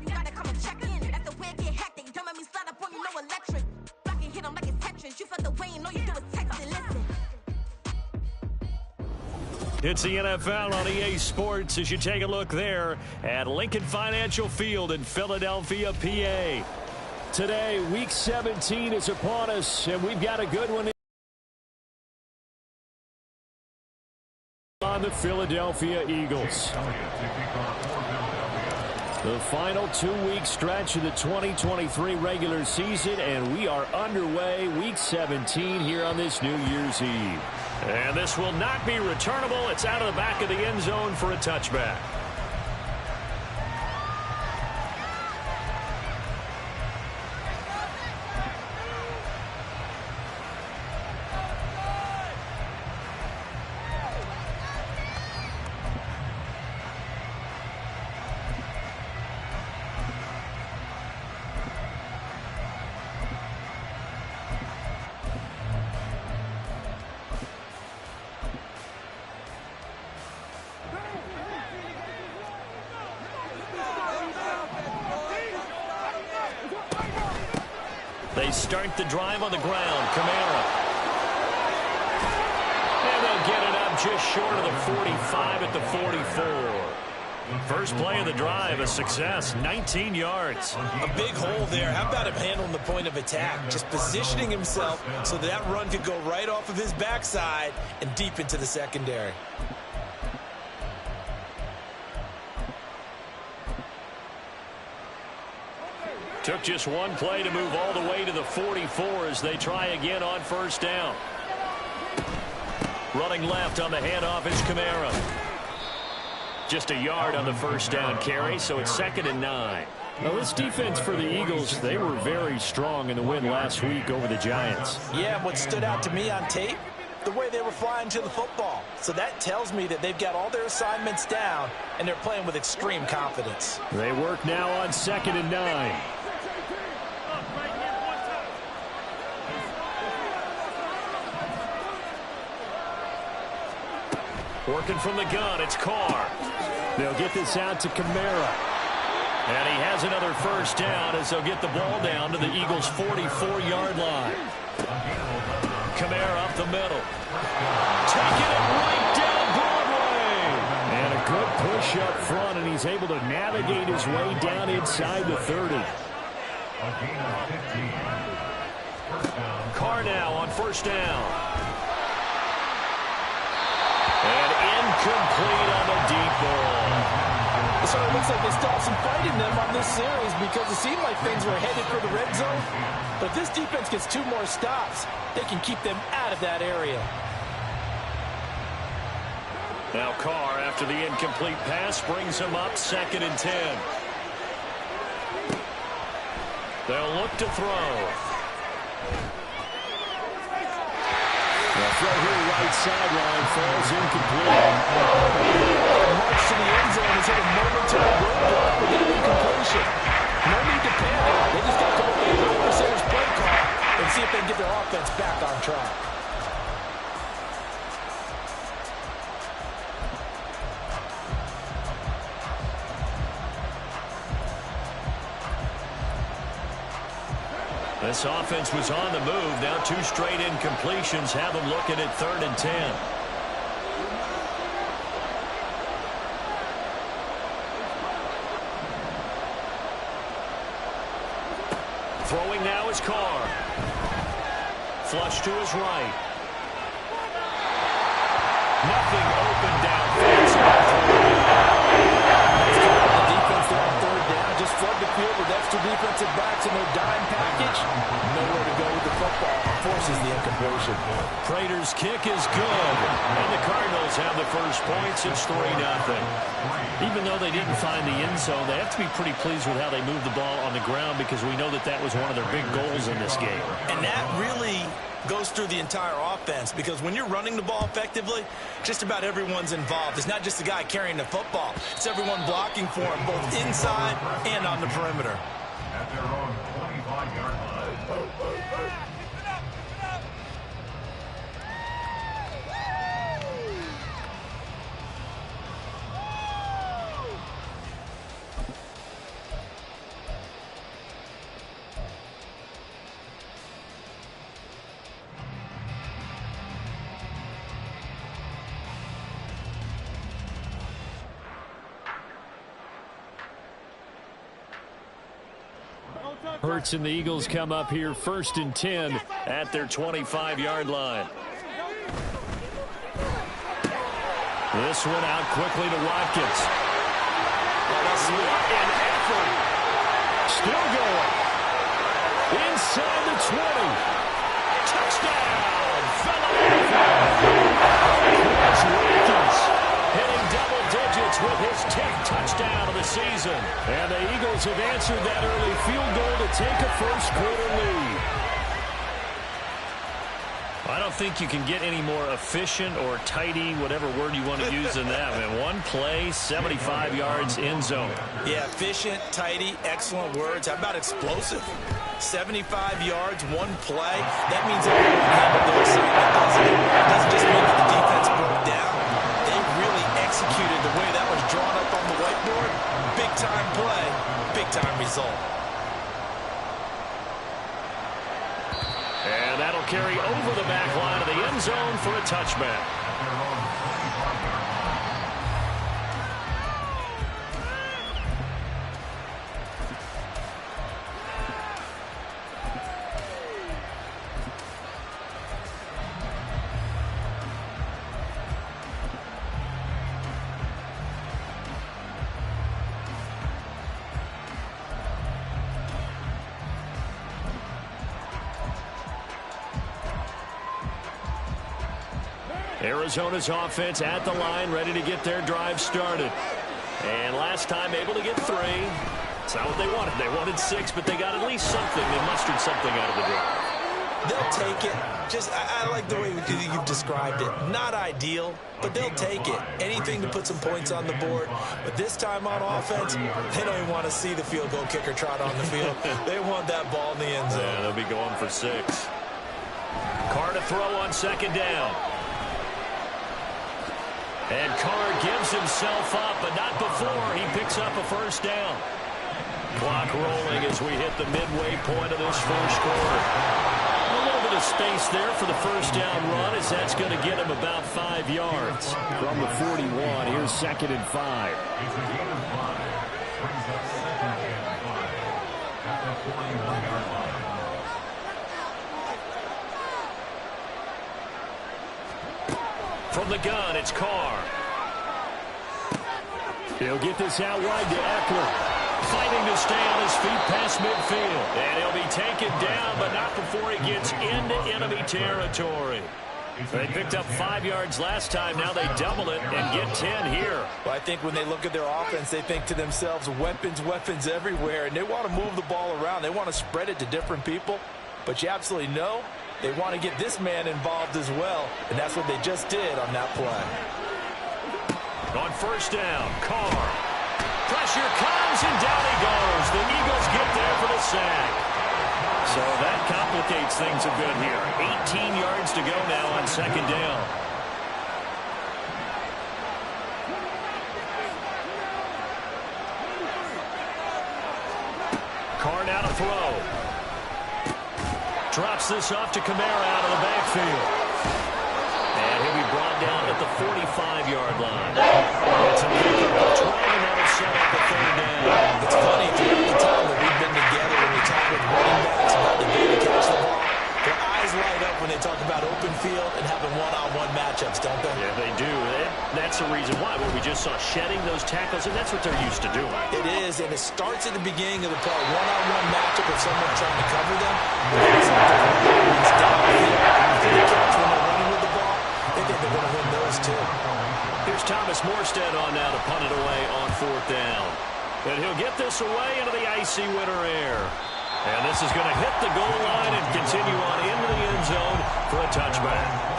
You gotta come and check in. That's the way it get hectic. Don't make me slide up on you, no electric. Block and hit them like it's Tetris. You felt the way, and all you do is text and listen. It's the NFL on EA Sports as you take a look there at Lincoln Financial Field in Philadelphia, PA. Today, Week 17 is upon us, and we've got a good one on the Philadelphia Eagles. The final 2-week stretch of the 2023 regular season, and we are underway Week 17 here on this New Year's Eve. And this will not be returnable. It's out of the back of the end zone for a touchback. They start the drive on the ground. Kamara. And they'll get it up just short of the 45 at the 44. First play of the drive, a success, 19 yards. A big hole there. How about him handling the point of attack? Just positioning himself so that run could go right off of his backside and deep into the secondary. Took just one play to move all the way to the 44 as they try again on first down. Running left on the handoff is Kamara. Just a yard on the first down carry, so it's 2nd and 9. Now, this defense for the Eagles, they were very strong in the win last week over the Giants. Yeah, what stood out to me on tape, the way they were flying to the football. So that tells me that they've got all their assignments down, and they're playing with extreme confidence. They work now on 2nd and 9. Working from the gun, it's Carr. They'll get this out to Kamara. And he has another first down as they'll get the ball down to the Eagles' 44-yard line. Kamara up the middle. Taking it right down Broadway. And a good push up front, and he's able to navigate his way down inside the 30. Carr now on first down. And incomplete on the deep ball. It sort of looks like they still have some fight in them on this series because it seemed like things were headed for the red zone. But if this defense gets 2 more stops, they can keep them out of that area. Now Carr, after the incomplete pass, brings him up 2nd and 10. They'll look to throw. The throw here right sideline falls incomplete. March to the end zone has hit a momentary roadblock with an incompletion. No need to panic. They just got to go with the adversary's play call and see if they can get their offense back on track. This offense was on the move. Now 2 straight incompletions have them looking at 3rd and 10. Throwing now is Carr. Flush to his right. Nothing open downfield. The defense there on 3rd down. Just flood the field with extra defensive backs in their dime package. Nowhere to go with the football. Forces the incompletion. Prater's kick is good. And the Cardinals have the first points. It's 3-0. Even though they didn't find the end zone, they have to be pretty pleased with how they moved the ball on the ground because we know that that was one of their big goals in this game. And that really goes through the entire offense because when you're running the ball effectively, just about everyone's involved. It's not just the guy carrying the football. It's everyone blocking for him, both inside and on the perimeter. At their own 25-yard line. Hurts and the Eagles come up here 1st and 10 at their 25-yard line. This one out quickly to Watkins. What an effort. Still going. Inside the 20. Touchdown. Here's Watkins hitting double digits with his 10th touchdown of the season. And the Eagles have answered that early field goal to take a first-quarter lead. I don't think you can get any more efficient or tidy, whatever word you want to use in that. Man, one play, 75 yards, end zone. Yeah, efficient, tidy, excellent words. How about explosive? 75 yards, one play. That means everyone handled their assignment, doesn't it? It doesn't just mean that the defense broke down. They really executed the way that was drawn up on the whiteboard. Big-time play, big-time result. And that'll carry over the back line of the end zone for a touchback. Arizona's offense at the line, ready to get their drive started. And last time able to get 3. It's not what they wanted. They wanted 6, but they got at least something. They mustered something out of the drive. They'll take it. I like the way you've described it. Not ideal, but they'll take it. Anything to put some points on the board. But this time on offense, they don't even want to see the field goal kicker trot on the field. They want that ball in the end zone. Yeah, they'll be going for 6. Carr to throw on 2nd down. And Carr gives himself up, but not before he picks up a first down. Clock rolling as we hit the midway point of this first quarter. A little bit of space there for the first down run, as that's going to get him about 5 yards. From the 41, here's 2nd and 5. It's a gain of 5. Brings up 2nd and 5 at the 41-yard line. From the gun, it's Carr. He'll get this out wide to Eckler. Fighting to stay on his feet past midfield. And he'll be taken down, but not before he gets into enemy territory. They picked up 5 yards last time. Now they double it and get 10 here. Well, I think when they look at their offense, they think to themselves, weapons, weapons everywhere. And they want to move the ball around. They want to spread it to different people. But you absolutely know they want to get this man involved as well. And that's what they just did on that play. On first down, Carr. Pressure comes, and down he goes. The Eagles get there for the sack. So that complicates things a bit here. 18 yards to go now on 2nd down. Carr now to throw. Drops this off to Kamara out of the backfield. And he'll be brought down at the 45-yard line. It's a pickup of 12, and that'll set up the 3rd down. It's funny, throughout the time that we've been together, when we talk with running backs about the day to catch the ball, their eyes light up when they talk about open field and having one-on-one matchups, don't they? Yeah, they do. That's the reason why. Well, we just saw shedding those tackles, and that's what they're used to doing. It is, and it starts at the beginning of the play. One-on-one matchup with someone trying to cover them. But then it's like it's downfield after the catch when they're running with the ball. They think they're going to win those too. Here's Thomas Morstead on now to punt it away on 4th down. And he'll get this away into the icy winter air. And this is going to hit the goal line and continue on into the end zone for a touchback.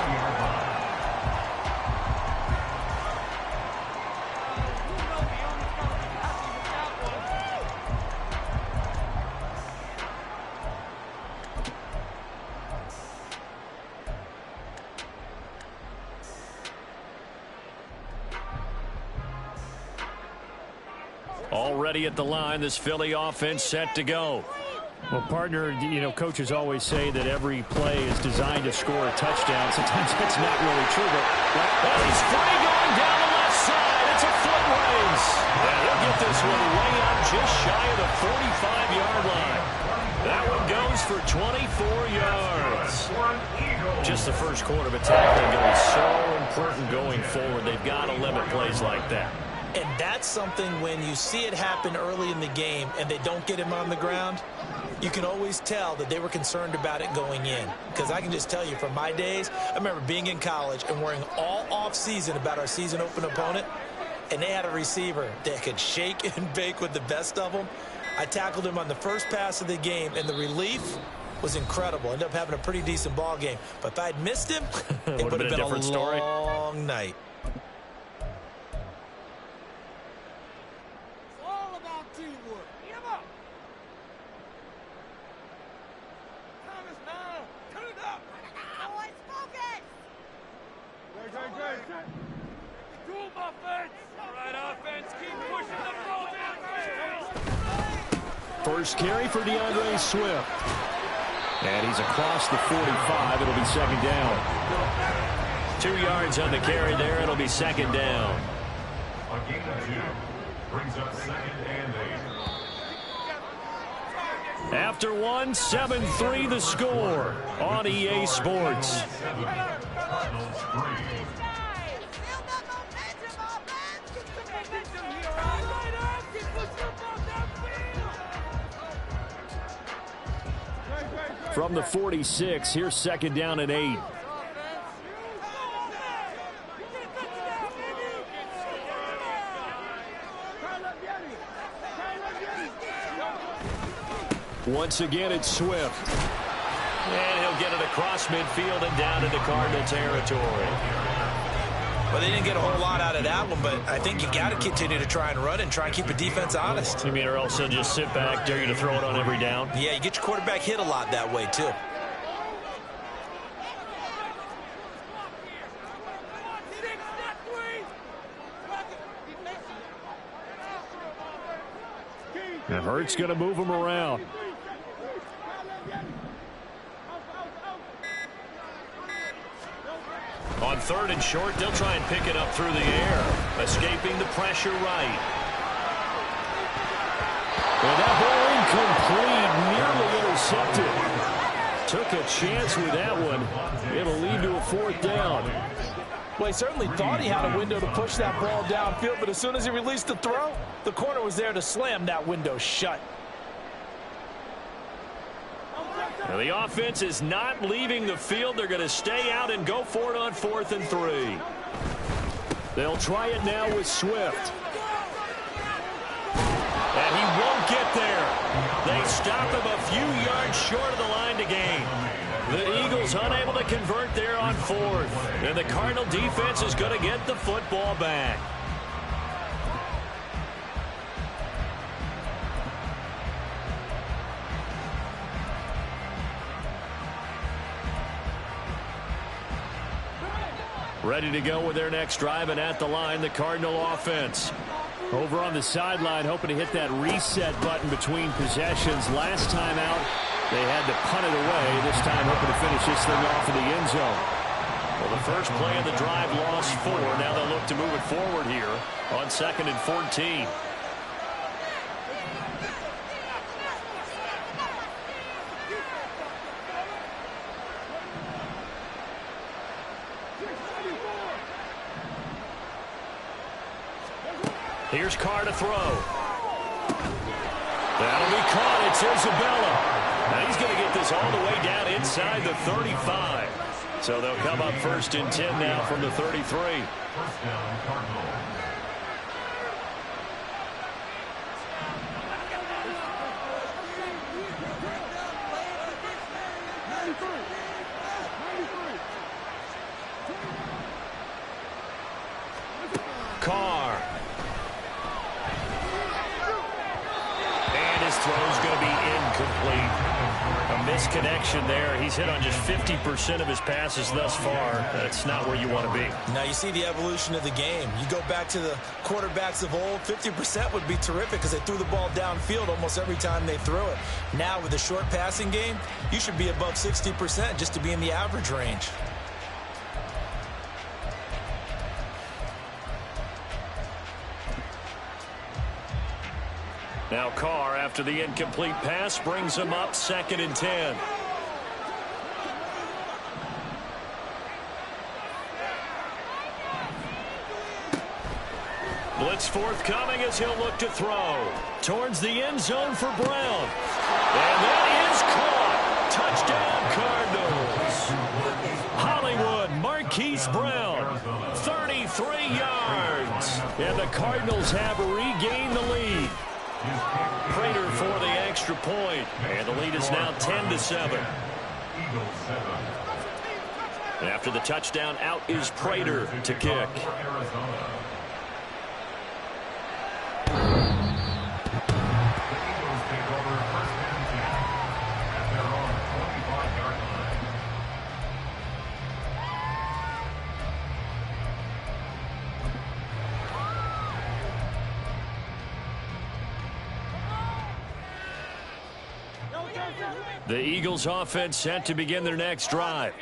Already at the line, this Philly offense set to go. Well, partner, you know, coaches always say that every play is designed to score a touchdown. Sometimes that's not really true, but he's free going down the left side. It's a foot race. And he'll get this one way up just shy of the 45-yard line. 24 yards. Just the first quarter, but tackling going to be so important going forward. They've got to limit plays like that. And that's something when you see it happen early in the game and they don't get him on the ground, you can always tell that they were concerned about it going in. Because I can just tell you from my days, I remember being in college and worrying all off-season about our season open opponent, and they had a receiver that could shake and bake with the best of them. I tackled him on the first pass of the game, and the relief was incredible. Ended up having a pretty decent ball game. But if I'd missed him, it would have been a long night. First carry for DeAndre Swift. And he's across the 45. It'll be second down. 2 yards on the carry there. It'll be second down. A gain of 2 brings up second and 8. After 1, 7-3 the score on EA Sports. Cardinals 3. From the 46, here's second down and 8. Once again, it's Swift. And he'll get it across midfield and down into Cardinal territory. Well, they didn't get a whole lot out of that one, but I think you got to continue to try and run and try and keep the defense honest. You mean or else they'll just sit back, dare you to throw it on every down? Yeah, you get your quarterback hit a lot that way, too. And Hurts going to move him around. On 3rd and short, they'll try and pick it up through the air, escaping the pressure right. And that ball incomplete, nearly intercepted. Took a chance with that one. It'll lead to a 4th down. Well, he certainly thought he had a window to push that ball downfield, but as soon as he released the throw, the corner was there to slam that window shut. Now the offense is not leaving the field. They're going to stay out and go for it on 4th and 3. They'll try it now with Swift. And he won't get there. They stop him a few yards short of the line to gain. The Eagles unable to convert there on 4th. And the Cardinal defense is going to get the football back. Ready to go with their next drive, and at the line, the Cardinal offense. Over on the sideline, hoping to hit that reset button between possessions. Last time out, they had to punt it away. This time, hoping to finish this thing off in the end zone. Well, the first play of the drive lost 4. Now they'll look to move it forward here on 2nd and 14. Here's Carr to throw. That'll be caught. It's Isabella. Now he's going to get this all the way down inside the 35. So they'll come up 1st and 10 now from the 33. First down, Cardinals. Carr. And his throw's going to be incomplete. A misconnection there. He's hit on just 50% of his passes thus far. That's not where you want to be. Now you see the evolution of the game. You go back to the quarterbacks of old, 50% would be terrific because they threw the ball downfield almost every time they threw it. Now with the short passing game, you should be above 60% just to be in the average range. Now Carr, after the incomplete pass, brings him up 2nd and 10. Blitz forthcoming as he'll look to throw. Towards the end zone for Brown. And that is caught. Touchdown, Cardinals. Hollywood, Marquise Brown, 33 yards. And the Cardinals have regained the lead. Prater for the extra point. And the lead is now 10-7. After the touchdown, out is Prater to kick. The Eagles offense set to begin their next drive.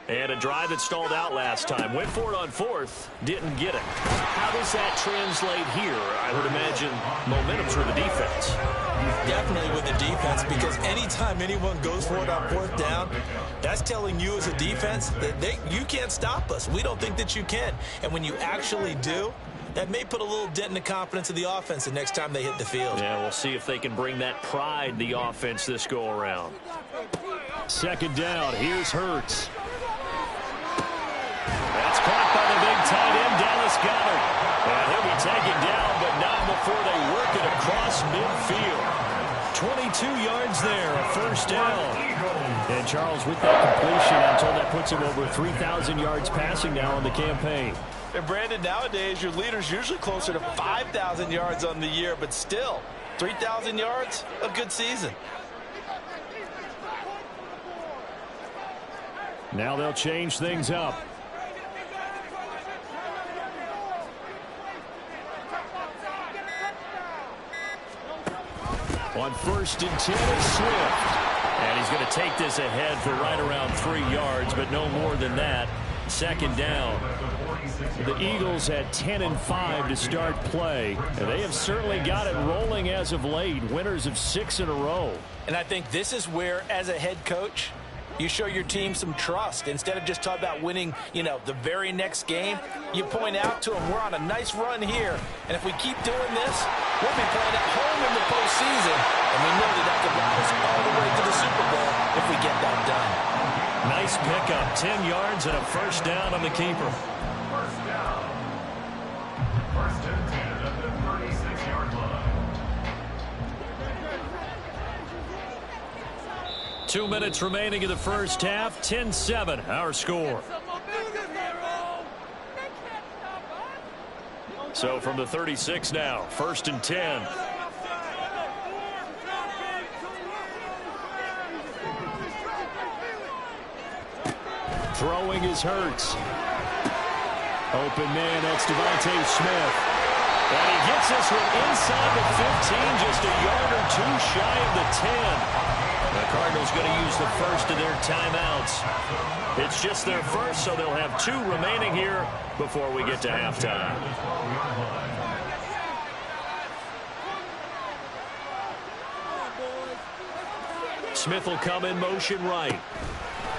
And a drive that stalled out last time. Went for it on fourth. Didn't get it. How does that translate here? I would imagine momentum's with the defense. Definitely with the defense, because anytime anyone goes for it on fourth down, that's telling you as a defense that you can't stop us. We don't think that you can. And when you actually do, that may put a little dent in the confidence of the offense the next time they hit the field. Yeah, we'll see if they can bring that pride, the offense, this go-around. Second down, here's Hurts. That's caught by the big tight end, Dallas Goedert. And he'll be taken down, but not before they work it across midfield. 22 yards there, a first down. And Charles, with that completion, I'm told that puts him over 3,000 yards passing now on the campaign. And Brandon, nowadays your leader's usually closer to 5,000 yards on the year, but still, 3,000 yards, a good season. Now they'll change things up. On 1st and 10 is Swift. And he's going to take this ahead for right around 3 yards, but no more than that. Second down. The Eagles had 10-5 to start play, and they have certainly got it rolling as of late. Winners of 6 in a row. And I think this is where, as a head coach, you show your team some trust. Instead of just talking about winning, the very next game, you point out to them, we're on a nice run here, and if we keep doing this, we'll be playing at home in the postseason, and we know that could ride us all the way to the Super Bowl if we get that done. Nice pickup, 10 yards and a first down on the keeper. First down. 1st and 10 at the 36-yard line. 2 minutes remaining in the first half. 10-7, our score. So from the 36 now, 1st and 10. Throwing is Hurts. Open man, that's Devontae Smith. And he gets this one inside the 15, just a yard or two shy of the 10. The Cardinals going to use the first of their timeouts. It's just their first, so they'll have 2 remaining here before we get to halftime. Smith will come in motion right.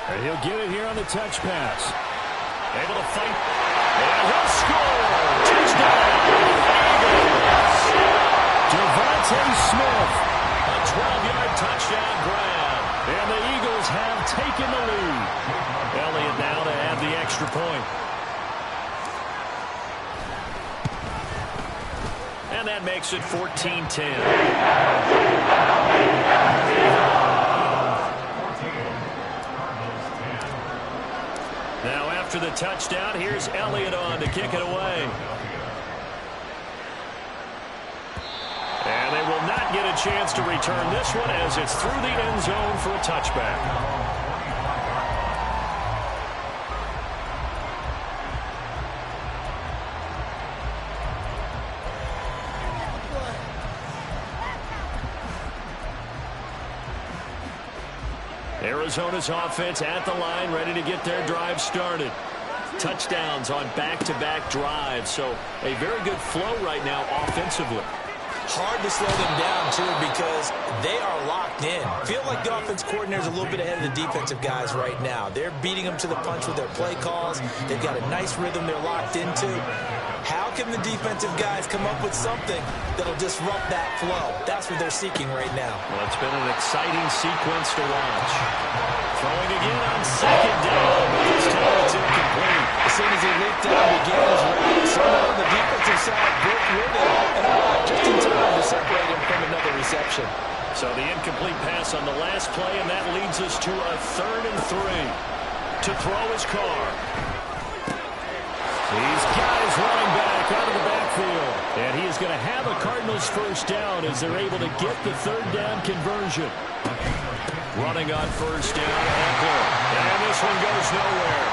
And he'll get it here on the touch pass. Able to fight. And he'll score. Touchdown. Eagles. Devontae Smith. A 12-yard touchdown grab. And the Eagles have taken the lead. Elliott now to add the extra point. And that makes it 14-10. Now after the touchdown, here's Elliott on to kick it away. And they will not get a chance to return this one as it's through the end zone for a touchback. Arizona's offense at the line, ready to get their drive started. Touchdowns on back-to-back drives, so a very good flow right now offensively. Hard to slow them down, too, because they are locked in. Feel like the offense coordinator is a little bit ahead of the defensive guys right now. They're beating them to the punch with their play calls. They've got a nice rhythm they're locked into. How can the defensive guys come up with something that'll disrupt that flow? That's what they're seeking right now. Well, it's been an exciting sequence to watch. Throwing again on second down, but this time it's incomplete. As soon as he leaped out and began his route, someone on the defensive side broke with him and arrived just in time to separate him from another reception. So the incomplete pass on the last play, and that leads us to a 3rd and 3. To throw his car. He's got his running back out of the backfield. And he is going to have a Cardinals first down as they're able to get the 3rd down conversion. Running on first down, Eckler. And this one goes nowhere.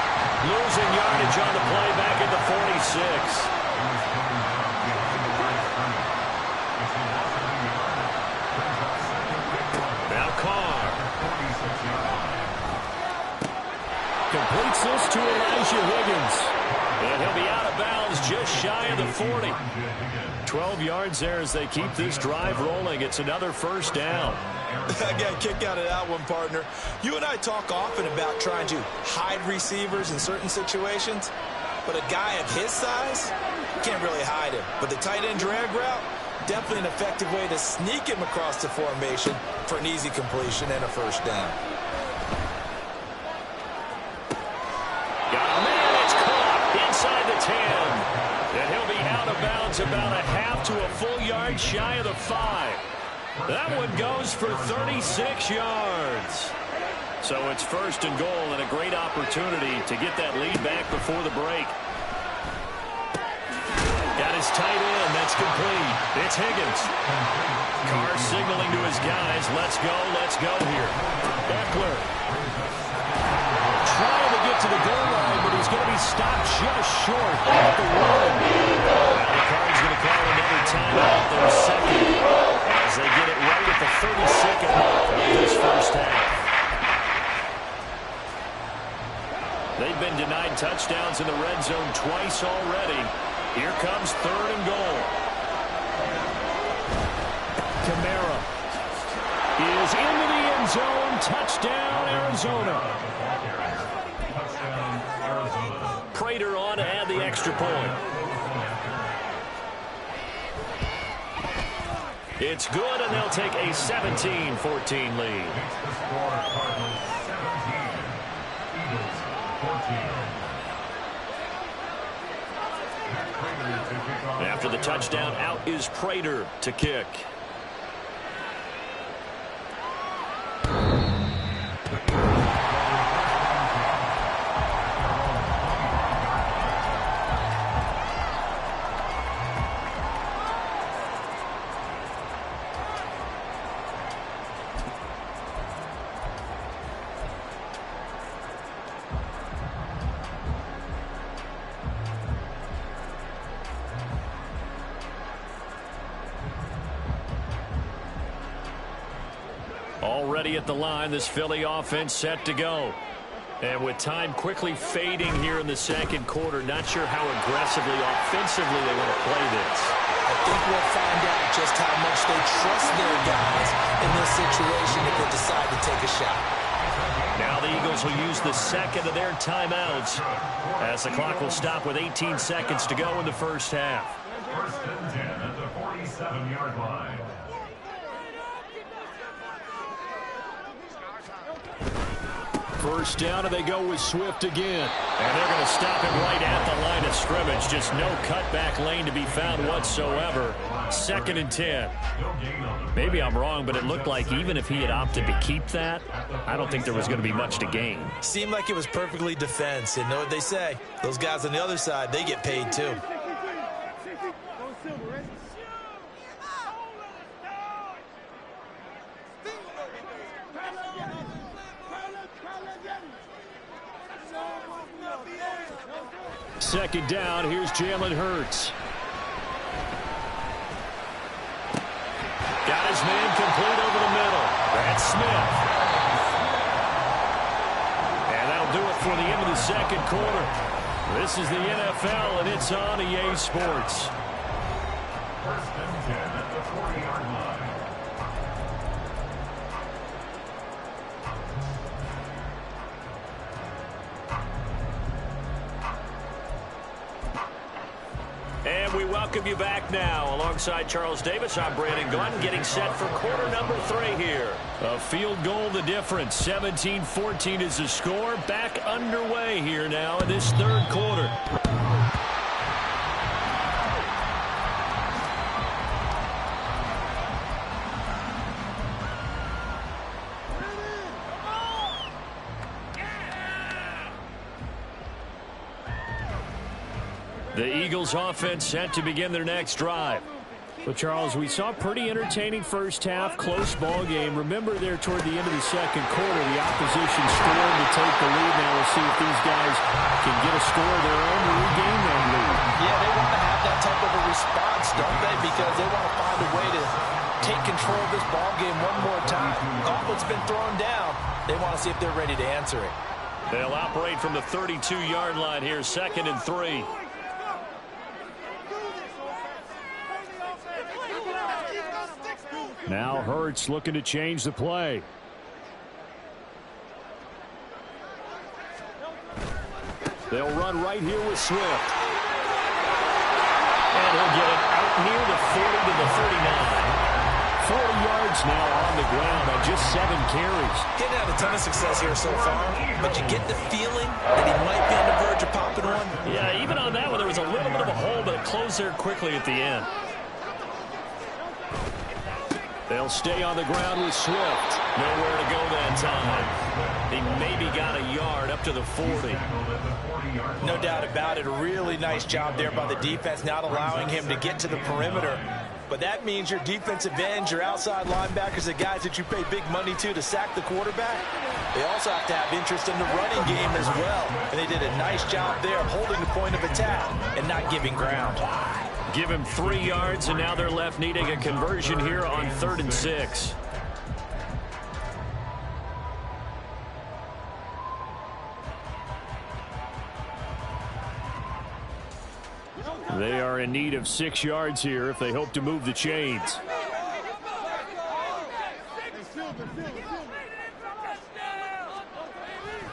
Losing yardage on the play back at the 46. Now Carr. Completes this to Elijah Higgins. And he'll be out of bounds just shy of the 40. 12 yards there as they keep this drive rolling. It's another first down. I got a kick out of that one, partner. You and I talk often about trying to hide receivers in certain situations, but a guy of his size can't really hide him. But the tight end drag route, definitely an effective way to sneak him across the formation for an easy completion and a first down. Got a man, it's caught inside the 10. And he'll be out of bounds about a half to a full yard shy of the 5. That one goes for 36 yards. So it's 1st and goal and a great opportunity to get that lead back before the break. Got his tight end. That's complete. It's Higgins. Carr signaling to his guys, let's go here. Eckler. Trying to get to the goal line, but he's going to be stopped just short at the 1. Now the Cards going to call another timeout, their second, as they get it right at the 32nd mark of this first half. They've been denied touchdowns in the red zone twice already. Here comes 3rd and goal. Kamara is into the end zone. Touchdown, Arizona. Prater on to add the extra point. It's good, and they'll take a 17-14 lead. After the touchdown, out is Prater to kick. Already at the line, this Philly offense set to go. And with time quickly fading here in the second quarter, not sure how aggressively, offensively they want to play this. I think we'll find out just how much they trust their guys in this situation if they decide to take a shot. Now the Eagles will use the second of their timeouts as the clock will stop with 18 seconds to go in the first half. 1st and 10 at the 47-yard line. First down, and they go with Swift again. And they're going to stop him right at the line of scrimmage. Just no cutback lane to be found whatsoever. 2nd and 10. Maybe I'm wrong, but it looked like even if he had opted to keep that, I don't think there was going to be much to gain. Seemed like it was perfectly defense. And know what they say? Those guys on the other side, they get paid too. Second down, here's Jalen Hurts. Got his man complete over the middle. That's Smith. And that'll do it for the end of the second quarter. This is the NFL, and it's on EA Sports. 1st and 10 at the 40-yard line. And we welcome you back now. Alongside Charles Davis, I'm Brandon Glenn, getting set for quarter number 3 here. A field goal the difference. 17-14 is the score. Back underway here now in this third quarter. The Eagles offense set to begin their next drive. Well, Charles, we saw a pretty entertaining first half, close ball game. Remember there toward the end of the second quarter, the opposition scored to take the lead. Now we'll see if these guys can get a score of their own to regain that lead. Yeah, they want to have that type of a response, don't they? Because they want to find a way to take control of this ball game one more time. Gauntlet's been thrown down. They want to see if they're ready to answer it. They'll operate from the 32-yard line here, 2nd and 3. Now Hurts looking to change the play. They'll run right here with Swift. And he'll get it out near the 40 to the 39. 40 yards now on the ground on just 7 carries. Getting had a ton of success here so far, but you get the feeling that he might be on the verge of popping one. Yeah, even on that one, there was a little bit of a hole, but it closed there quickly at the end. They'll stay on the ground with Swift. Nowhere to go that time. He maybe got a yard up to the 40. No doubt about it. A really nice job there by the defense, not allowing him to get to the perimeter. But that means your defensive ends, your outside linebackers, the guys that you pay big money to sack the quarterback, they also have to have interest in the running game as well. And they did a nice job there of holding the point of attack and not giving ground. Give him 3 yards, and now they're left needing a conversion here on 3rd and 6. They are in need of 6 yards here if they hope to move the chains.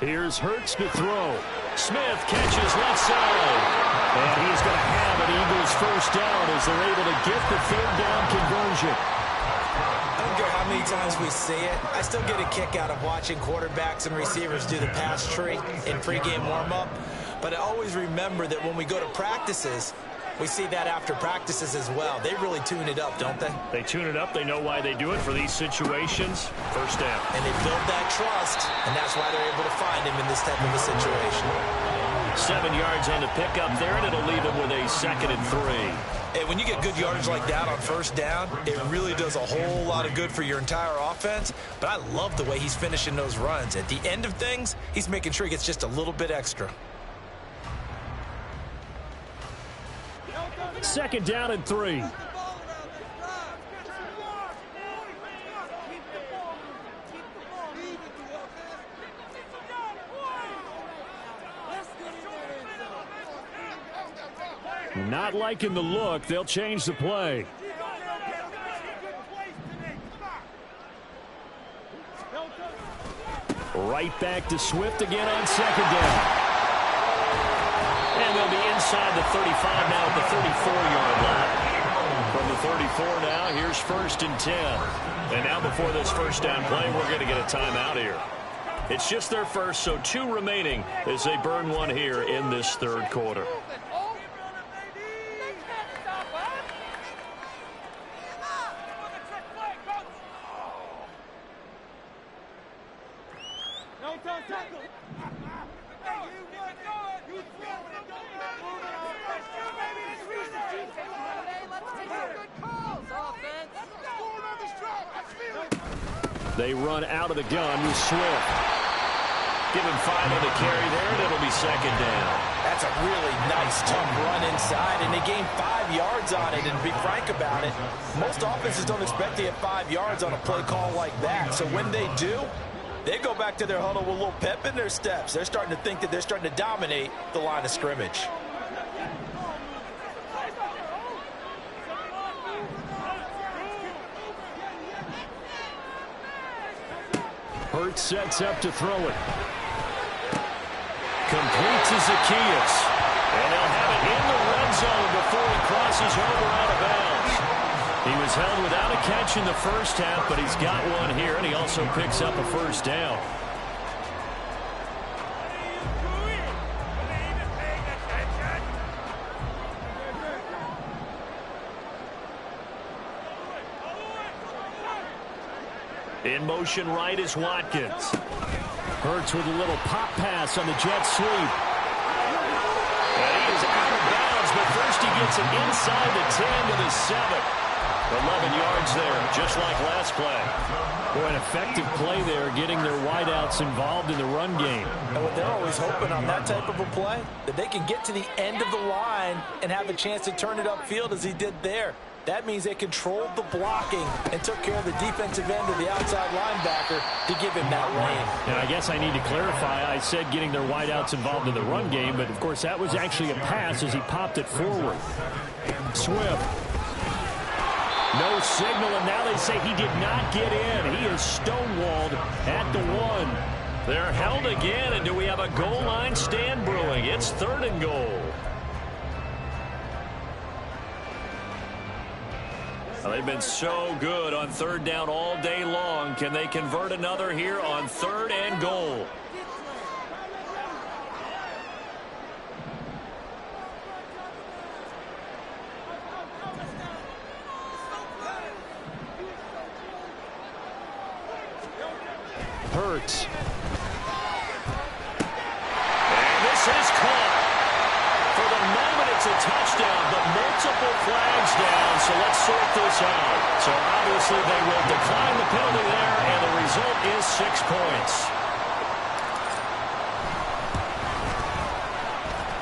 Here's Hurts to throw. Smith catches left side. And he's going to have an Eagles first down as they're able to get the 3rd down conversion. I don't care how many times we see it. I still get a kick out of watching quarterbacks and receivers do the pass tree in pregame warm-up. But I always remember that when we go to practices, we see that after practices as well. They really tune it up, don't they? They tune it up. They know why they do it for these situations. First down. And they build that trust, and that's why they're able to find him in this type of a situation. 7 yards on the pickup there, and it'll leave him with a 2nd and 3. And when you get good yardage like that on first down, it really does a whole lot of good for your entire offense. But I love the way he's finishing those runs. At the end of things, he's making sure he gets just a little bit extra. 2nd down and 3. Not liking the look. They'll change the play. Right back to Swift again on 2nd down. And they'll be inside the 35 now at the 34-yard line. From the 34 now, here's 1st and 10. And now before this first down play, we're going to get a timeout here. It's just their first, so 2 remaining as they burn one here in this 3rd quarter. They run out of the gun with Swift. Give him 5 on the carry there, and it'll be 2nd down. That's a really nice, tough run inside, and they gained 5 yards on it. And to be frank about it, most offenses don't expect to get 5 yards on a play call like that. So when they do, they go back to their huddle with a little pep in their steps. They're starting to think that they're starting to dominate the line of scrimmage. Hurts sets up to throw it. Completes to Zacchaeus. And they'll have it in the red zone before he crosses over out of bounds. He was held without a catch in the first half, but he's got one here, and he also picks up a first down. In motion right is Watkins. Hurts with a little pop pass on the jet sweep. And he is out of bounds, but first he gets it inside the 10 to the 7. 11 yards there, just like last play. Boy, an effective play there, getting their wideouts involved in the run game. And what they're always hoping on that type of a play, that they can get to the end of the line and have a chance to turn it upfield as he did there. That means they controlled the blocking and took care of the defensive end of the outside linebacker to give him that lane. And I guess I need to clarify, I said getting their wideouts involved in the run game, but of course that was actually a pass as he popped it forward. Swift. No signal, and now they say he did not get in. He is stonewalled at the 1. They're held again, and do we have a goal line stand brewing? It's 3rd and goal. Well, they've been so good on 3rd down all day long. Can they convert another here on 3rd and goal? Hurts. And this is caught. For the moment, it's a touchdown, but multiple flags down, so let's sort this out. So obviously they will decline the penalty there, and the result is 6 points.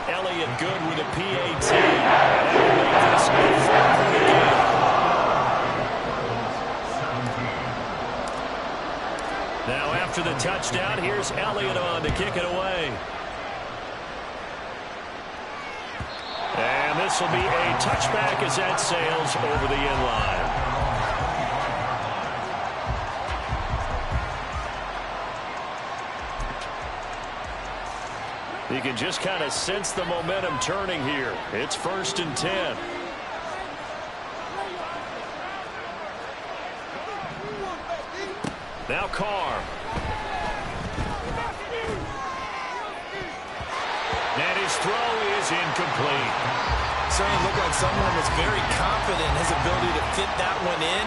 Elliott good with a PAT. And that will make this a 4-point game. Now after the touchdown, here's Elliott on to kick it away. And this will be a touchback as that sails over the end line. You can just kind of sense the momentum turning here. It's 1st and 10. Now Carr. And his throw is incomplete. Certainly looked like someone was very confident in his ability to fit that one in.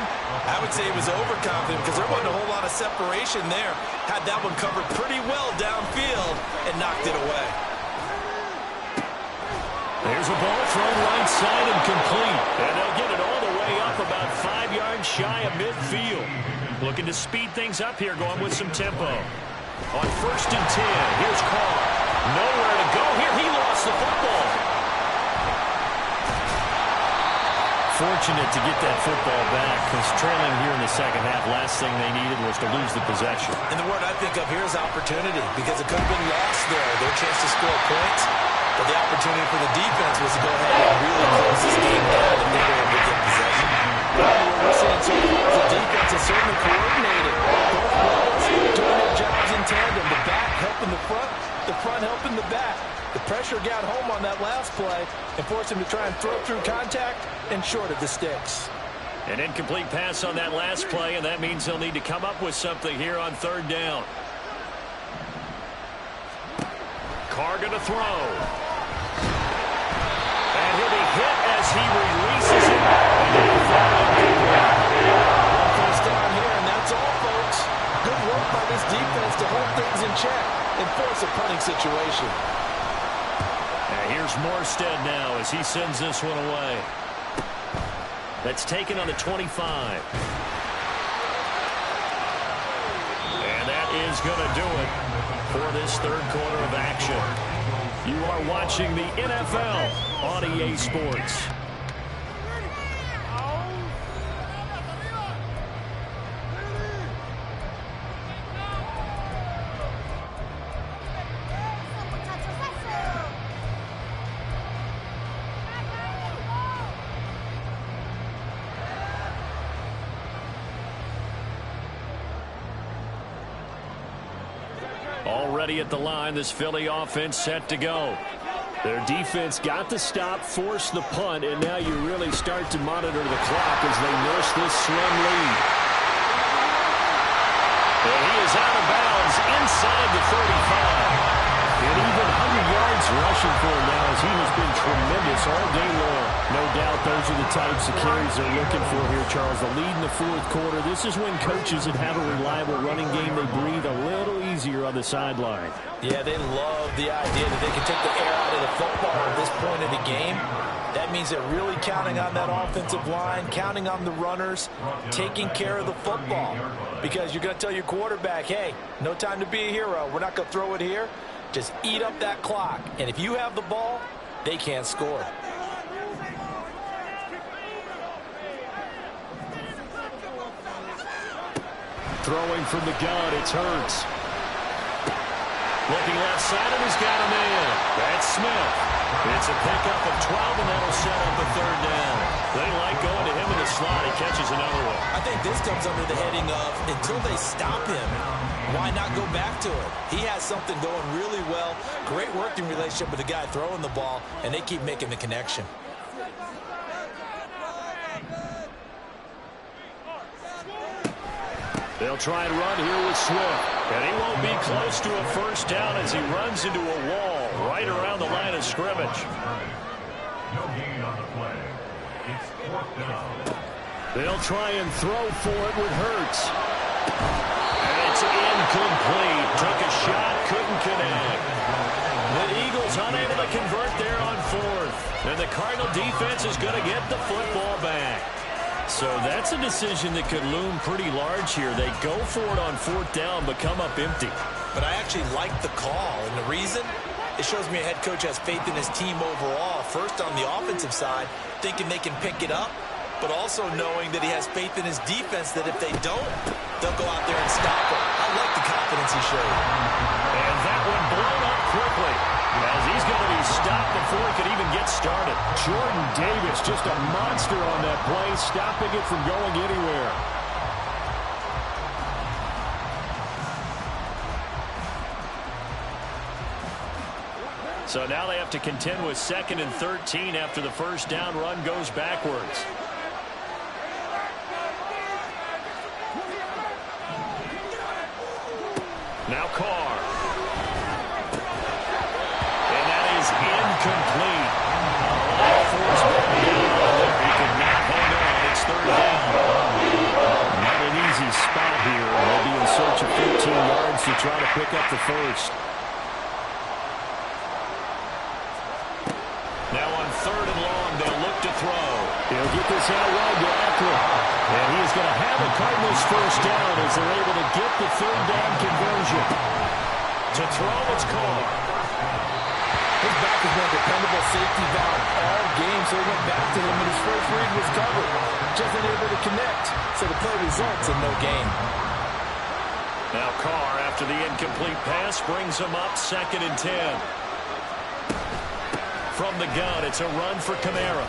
I would say he was overconfident because there wasn't a whole lot of separation there. Had that one covered pretty well downfield and knocked it away. There's a ball thrown right side and complete. And they'll get it all the way up about 5 yards shy of midfield. Looking to speed things up here, going with some tempo. On 1st and 10, here's Carr. Nowhere to go here. He lost the football. Fortunate to get that football back because trailing here in the second half, last thing they needed was to lose the possession. And the word I think of here is opportunity because it could have been lost there. Their chance to score points. But the opportunity for the defense was to go ahead and really close this game down if they were able to get possession. What we're seeing so far is the defense is certainly coordinated. Both players doing their jobs in tandem. The back helping the front helping the back. The pressure got home on that last play and forced him to try and throw through contact and short of the sticks. An incomplete pass on that last play, and that means they'll need to come up with something here on 3rd down. Carr going to throw. And he'll be hit as he releases it. One first down here, and that's all, folks. Good work by this defense to hold things in check and force a punting situation. And here's Morstead now as he sends this one away. That's taken on the 25. And that is going to do it for this 3rd quarter of action. You are watching the NFL on EA Sports. Already at the line, this Philly offense set to go. Their defense got the stop, forced the punt, and now you really start to monitor the clock as they nurse this slim lead. And he is out of bounds inside the 35. And even 100 yards rushing for him now as he has been tremendous all day long. No doubt those are the types of carries they're looking for here, Charles. The lead in the fourth quarter. This is when coaches that have a reliable running game, they breathe a little easier on the sideline. Yeah, they love the idea that they can take the air out of the football at this point of the game. That means they're really counting on that offensive line, counting on the runners, taking care of the football. Because you're going to tell your quarterback, hey, no time to be a hero. We're not going to throw it here. Just eat up that clock. And if you have the ball, they can't score. Throwing from the gun, it's Hurts. Looking left side, and he's got a man. That's Smith. It's a pickup of 12, and that'll set up a third down. They like going to him in the slot. He catches another one. I think this comes under the heading of until they stop him, why not go back to it? He has something going really well. Great working relationship with the guy throwing the ball, and they keep making the connection. They'll try and run here with Swift. And he won't be close to a first down as he runs into a wall right around the line of scrimmage. No gain on the play. It's fourth down. They'll try and throw for it with Hurts. And it's incomplete. Took a shot, couldn't connect. The Eagles unable to convert there on fourth. And the Cardinal defense is going to get the football back. So that's a decision that could loom pretty large here. They go for it on fourth down, but come up empty. But I actually like the call, and the reason? It shows me a head coach has faith in his team overall. First on the offensive side, thinking they can pick it up, but also knowing that he has faith in his defense that if they don't, they'll go out there and stop him. I like the confidence he showed. And that one blown up quickly as he's going to be stopped before he could even get started. Jordan Davis, just a monster on that play, stopping it from going anywhere. So now they have to contend with 2nd and 13 after the first down run goes backwards. Now Carr. And that is incomplete. Force back down. He could not hang on. It's third down. Not an easy spot here. They'll be in search of 15 yards to try to pick up the first. Now on 3rd and long, they'll look to throw. He'll get this out wide to Eckler. And he is going to have a Cardinals first down as they're able to get the third down conversion. To throw, it's Carr. His back has been a dependable safety valve all game, so he went back to him, and his first read was covered. Just unable to connect, so the play results in no gain. Now Carr, after the incomplete pass, brings him up 2nd and 10. From the gun, it's a run for Kamara.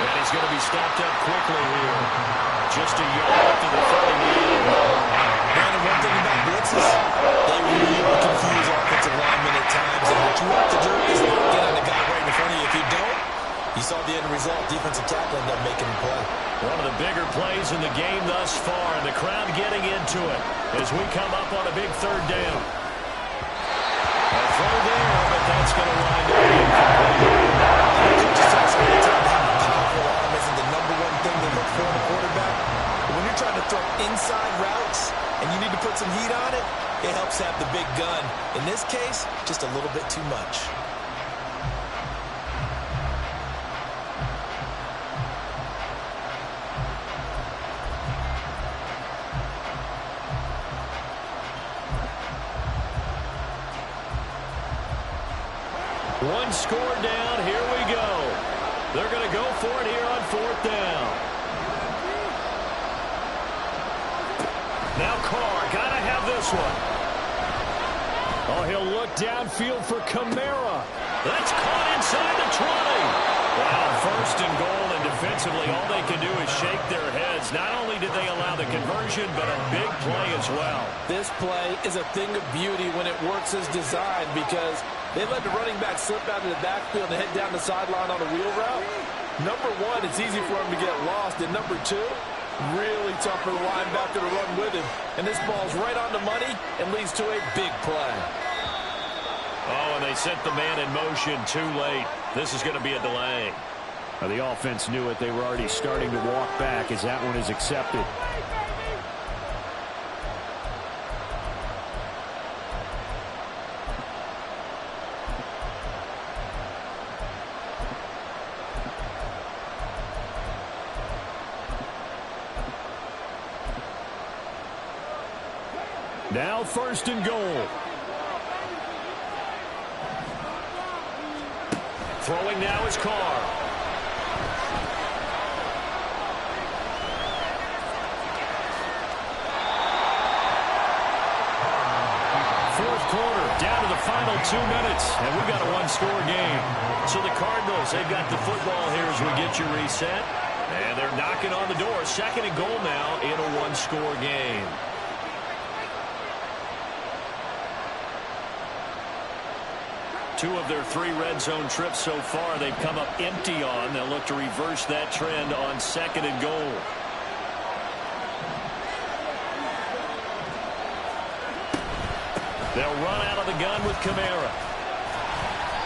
And he's going to be stopped up quickly here. Just a yard up to the 39. Brandon, one thing about blitzes, they really confuse offensive linemen at times. And what you have to do is get on the guy right in front of you. If you don't, you saw the end result. Defensive tackle ended up making the play. One of the bigger plays in the game thus far, and the crowd getting into it as we come up on a big third down. A throw there, but that's going to wind up incomplete. Just talks all the time how powerful arm isn't the #1 thing they look for in a quarterback. But when you're trying to throw inside routes and you need to put some heat on it, it helps have the big gun. In this case, just a little bit too much. One score down, here we go. They're going to go for it here on 4th down. Now Carr, got to have this one. Oh, he'll look downfield for Kamara. That's caught inside the 20. Wow, first and goal, and defensively, all they can do is shake their heads. Not only did they allow the conversion, but a big play as well. This play is a thing of beauty when it works as designed because they let the running back slip out of the backfield and head down the sideline on a wheel route. Number one, it's easy for him to get lost. And number two, really tough for the linebacker to run with him. And this ball's right on the money and leads to a big play. Oh, and they sent the man in motion too late. This is going to be a delay. The offense knew it. They were already starting to walk back as that one is accepted. Now first and goal. Throwing now is Carr. Fourth quarter, down to the final 2 minutes, and we've got a one-score game. So the Cardinals, they've got the football here as we get you reset. And they're knocking on the door. Second and goal now in a one-score game. Two of their 3 red zone trips so far they've come up empty on. They'll look to reverse that trend on second and goal. They'll run out of the gun with Kamara.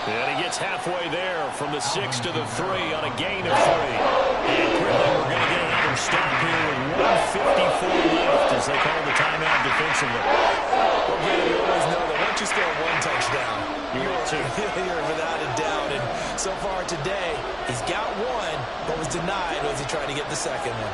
And he gets halfway there from the 6 to the 3 on a gain of 3. And quickly we're going to get another stop here with 1:54 left as they call the timeout defensively. Well, Brandon, we always know that once you score one touchdown, you're without a doubt. And so far today, he's got one, but was denied as he tried to get the second one.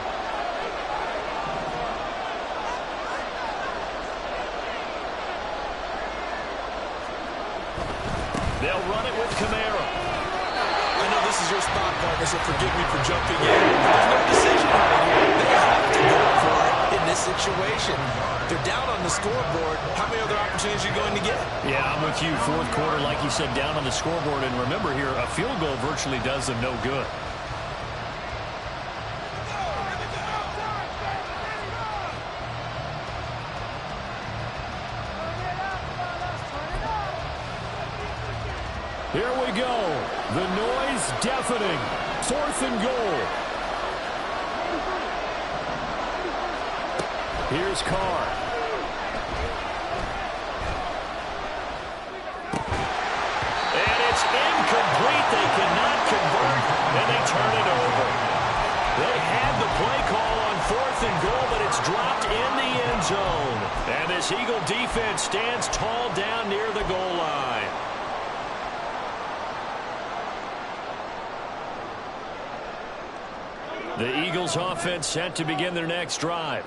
They'll run it with Kamara. I know this is your spot, partner, so forgive me for jumping in. There's no decision here. They have to go for it in this situation. They're down on the scoreboard. How many other opportunities are you going to get? Yeah, I'm with you. Fourth quarter, like you said, down on the scoreboard. And remember here, a field goal virtually does them no good. Here we go. The noise deafening. Fourth and goal. Here's Carr. And it's incomplete. They cannot convert, and they turn it over. They had the play call on fourth and goal, but it's dropped in the end zone. And this Eagle defense stands tall down near the goal line. The Eagles offense set to begin their next drive.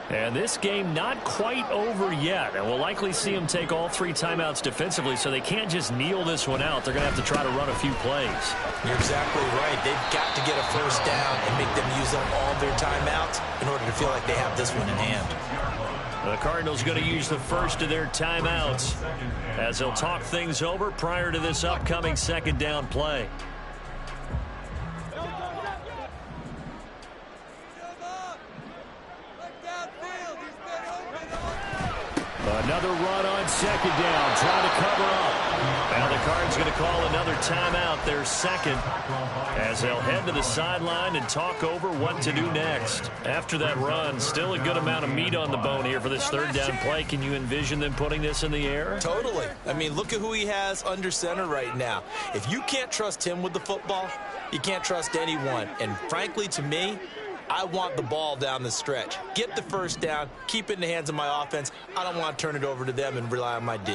And this game not quite over yet. And we'll likely see them take all 3 timeouts defensively, so they can't just kneel this one out. They're going to have to try to run a few plays. You're exactly right. They've got to get a first down and make them use up all their timeouts in order to feel like they have this one in hand. The Cardinals going to use the first of their timeouts as they'll talk things over prior to this upcoming second down play. Another run on second down, trying to cover up. Now the Cards going to call another timeout, their second, as they'll head to the sideline and talk over what to do next. After that run, still a good amount of meat on the bone here for this third down play. Can you envision them putting this in the air? Totally. I mean, look at who he has under center right now. If you can't trust him with the football, you can't trust anyone. And frankly, to me, I want the ball down the stretch. Get the first down, keep it in the hands of my offense. I don't want to turn it over to them and rely on my D.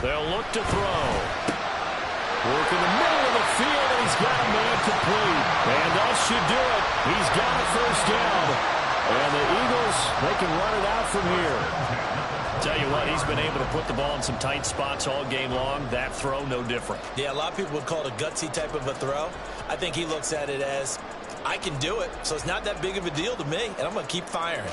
They'll look to throw. Work in the middle of the field, and he's got a man complete. And that should do it. He's got a first down. And the Eagles, they can run it out from here. Tell you what, he's been able to put the ball in some tight spots all game long. That throw, no different. Yeah, a lot of people would call it a gutsy type of a throw. I think he looks at it as, I can do it, so it's not that big of a deal to me, and I'm going to keep firing.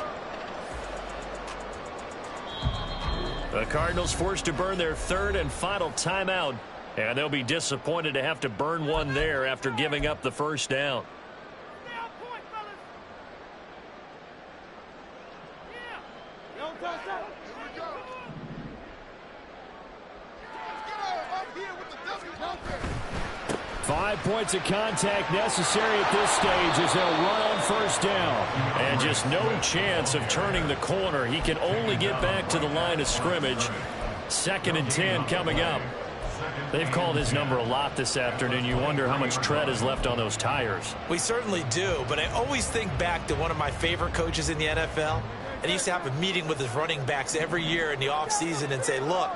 The Cardinals forced to burn their third and final timeout, and they'll be disappointed to have to burn one there after giving up the first down. 5 points of contact necessary at this stage as they'll run on first down. And just no chance of turning the corner. He can only get back to the line of scrimmage. 2nd and 10 coming up. They've called his number a lot this afternoon. You wonder how much tread is left on those tires. We certainly do, but I always think back to one of my favorite coaches in the NFL. And he used to have a meeting with his running backs every year in the offseason and say, look,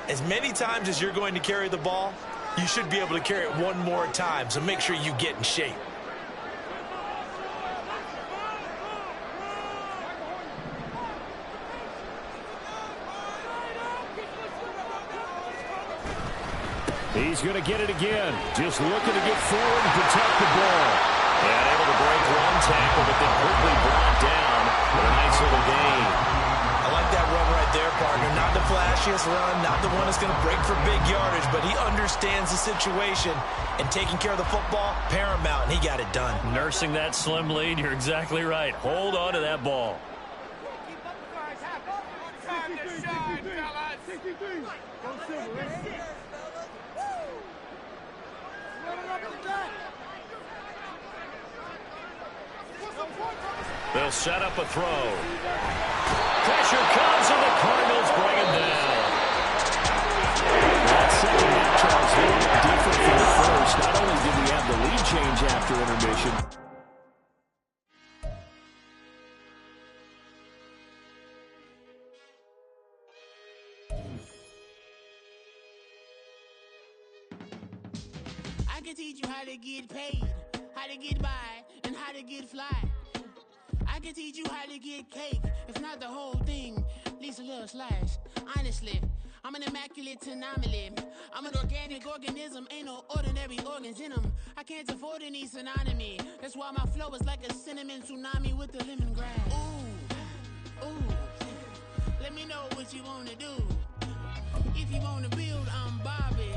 as many times as you're going to carry the ball, you should be able to carry it one more time, so make sure you get in shape. He's going to get it again. Just looking to get forward and protect the ball. And able to break one tackle, but then quickly brought down with a nice little gain. I like that run right there, partner. Not the flashiest run, not the one that's going to break for big yardage, but he understands the situation, and taking care of the football, paramount, and he got it done. Nursing that slim lead, you're exactly right. Hold on to that ball. They'll set up a throw. Pressure comes, and the Cardinals bring him down. That second half, Charles, a little bit different from the first. Not only did we have the lead change after intermission, I can teach you how to get paid, how to get by, and how to get fly. I can teach you how to get cake, if not the whole thing, at least a little slice. Honestly, I'm an immaculate anomaly. I'm an organic organism, ain't no ordinary organs in them. I can't afford any synonymy. That's why my flow is like a cinnamon tsunami with the lemongrass. Ooh, ooh, let me know what you wanna do. If you wanna build, I'm Bobby.